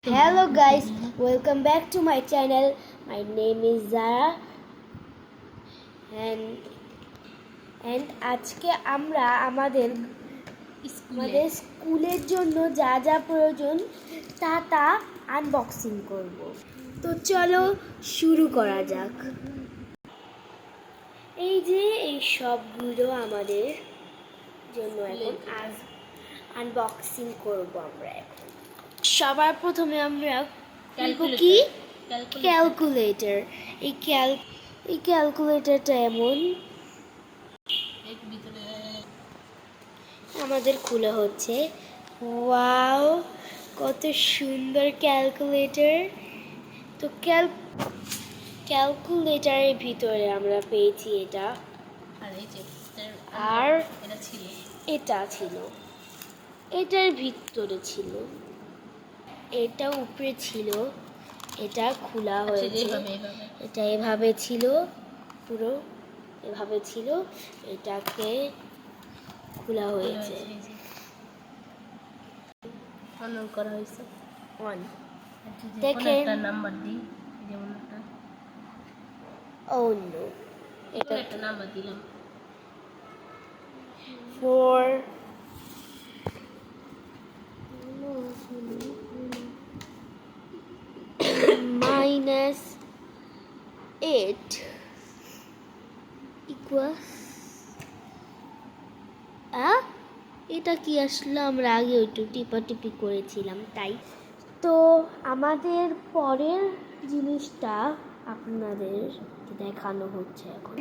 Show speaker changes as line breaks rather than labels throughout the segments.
Hello guys, welcome back to my channel. My name is Zara and আজকে আমরা আমাদের স্কুলের জন্য যা যা প্রয়োজন তা আনবক্সিং করব। তো চলো শুরু করা যাক। এই যে এই সবগুলো আমাদের জন্য এখন আনবক্সিং করব আমরা এখন। সবার প্রথমে আমরা কি ক্যালকুলেটর। এই ক্যালকুলেটরটা এমন আমাদের খুলে হচ্ছে। ওয়াও, কত সুন্দর ক্যালকুলেটর। তো ক্যালকুলেটরের ভিতরে আমরা পেয়েছি এটা আর এটা ছিল, এটার ভিতরে ছিল, এটা উপরে ছিল, এটা খোলা হয়েছে, এটা এভাবে ছিল, পুরো এভাবে ছিল, এটাকে খোলা হয়েছে, অন করা হয়েছে। অন দেখেন একটা নাম্বার দিই, যেমন একটা অন্য এটা একটা নাম্বার দিলাম 4 -8 ইকুয়ালস এটা কি আসলে আমরা আগে একটু টিপাটিপি করেছিলাম তাই। তো আমাদের পরের জিনিসটা আপনাদের দেখানো হচ্ছে এখন।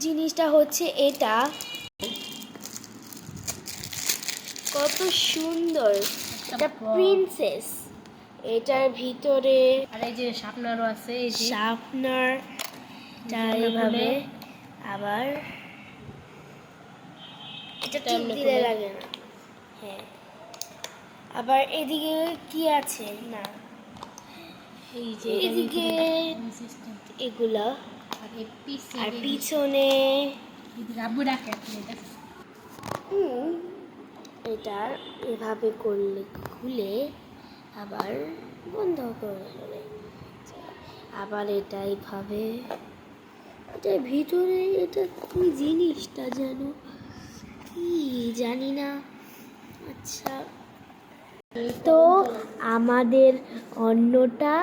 জিনিসটা হচ্ছে এটা, কত সুন্দর, এটা প্রিন্সেস। এটার ভিতরে আর এই যে শার্পনারও আছে, এই যে শার্পনার এইভাবে, আবার এটা টিপ দিলে লাগে না। হ্যাঁ, আবার এদিকে কি আছে না, এই যে এদিকে এগুলা আর পিছনে এটা এভাবে করলে খুলে আবার বন্ধ করে ফেলে, আবার এটা এইভাবে, এটার ভিতরে এটা কি জিনিসটা যেন কি জানি না। আচ্ছা, তো আমাদের অন্যটা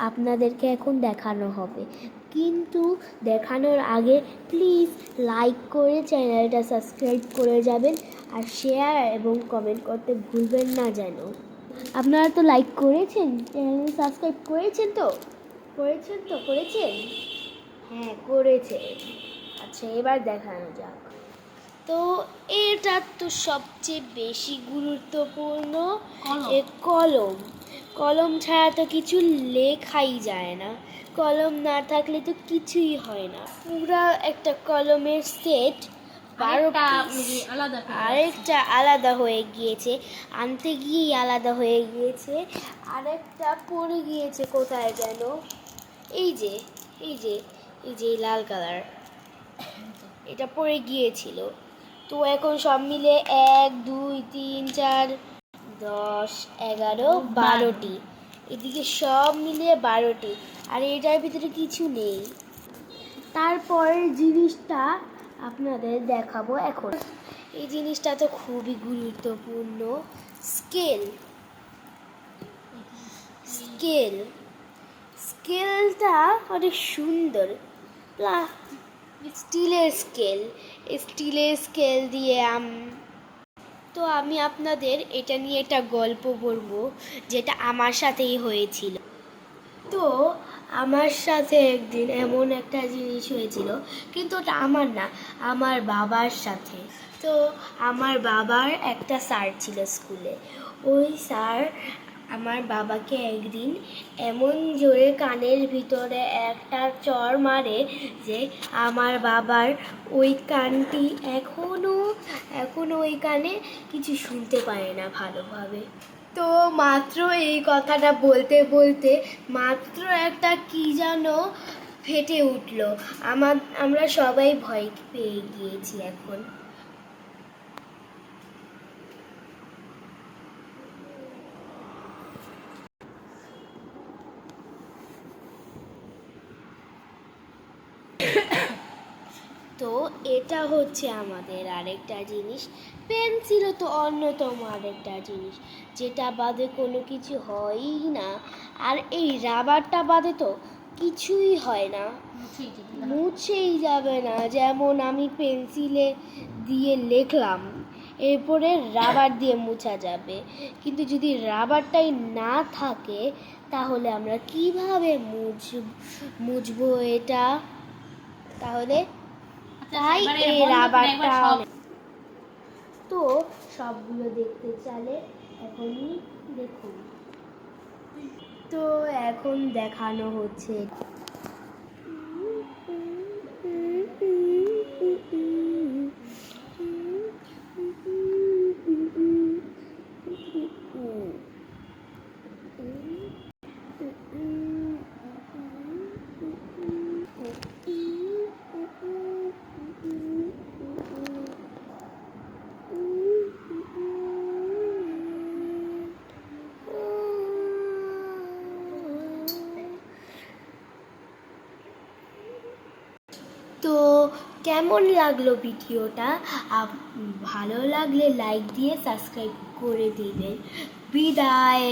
আপনাদেরকে এখন দেখানো হবে, কিন্তু দেখানোর আগে প্লিজ লাইক করে চ্যানেলটা সাবস্ক্রাইব করে যাবেন আর শেয়ার এবং কমেন্ট করতে ভুলবেন না যেন। আপনারা তো লাইক করেছেন, চ্যানেল সাবস্ক্রাইব করেছেন তো? করেছেন? হ্যাঁ, করেছে। আচ্ছা, এবার দেখানো যাক। তো এটা তো সবচেয়ে বেশি গুরুত্বপূর্ণ, কলম ছাড়া তো কিছু লেখাই যায় না, কলম না থাকলে তো কিছুই হয় না। পুরা একটা কলমের সেট 12 পিস, আরেকটা আলাদা হয়ে গিয়েছে, আনতে গিয়েই আলাদা হয়ে গিয়েছে, আরেকটা পড়ে গিয়েছে কোথায় যেন, এই যে লাল কালার, এটা পড়ে গিয়েছিল। তো এখন সব মিলে 1 2 3 4 10 11 12টি, এদিকে সব মিলিয়ে 12টি, আর এটার ভিতরে কিছু নেই। তারপরের জিনিসটা আপনাদের দেখাবো এখন। এই জিনিসটা তো খুবই গুরুত্বপূর্ণ, স্কেলটা অনেক সুন্দর, স্টিলের স্কেল দিয়ে তো আমি আপনাদের এটা নিয়ে একটা গল্প বলবো, যেটা আমার সাথেই হয়েছিল। তো আমার সাথে একদিন এমন একটা জিনিস হয়েছিল, কিন্তু ওটা আমার না, আমার বাবার সাথে। তো আমার বাবার একটা স্যার ছিল স্কুলে, ওই স্যার আমার বাবাকে একদিন এমন জোরে কানের ভিতরে একটা চড় মারে যে আমার বাবার ওই কানটি এখনো ওই কানে কিছু শুনতে পারে না ভালোভাবে। তো মাত্র এই কথাটা বলতে বলতে মাত্র একটা কি যেন ফেটে উঠল, আমরা সবাই ভয় পেয়ে গিয়েছি এখন। তো এটা হচ্ছে আমাদের আরেকটা জিনিস। পেন্সিলও তো অন্যতম আরেকটা জিনিস, যেটা বাদে কোনো কিছু হয়ই না। আর এই রাবারটা বাদে তো কিছুই হয় না, মুছেই যাবে না। যেমন আমি পেন্সিলে দিয়ে লিখলাম, এরপরে রাবার দিয়ে মুছা যাবে, কিন্তু যদি রাবারটাই না থাকে তাহলে আমরা কিভাবে মুছবো এটা? তাহলে তাই এই রাবারটা তো সবগুলো দেখতে চালে এখনই দেখুন। তো এখন দেখানো হচ্ছে। তো কেমন লাগলো ভিডিওটা? ভালো লাগলে লাইক দিয়ে সাবস্ক্রাইব করে দিবেন। বিদায়।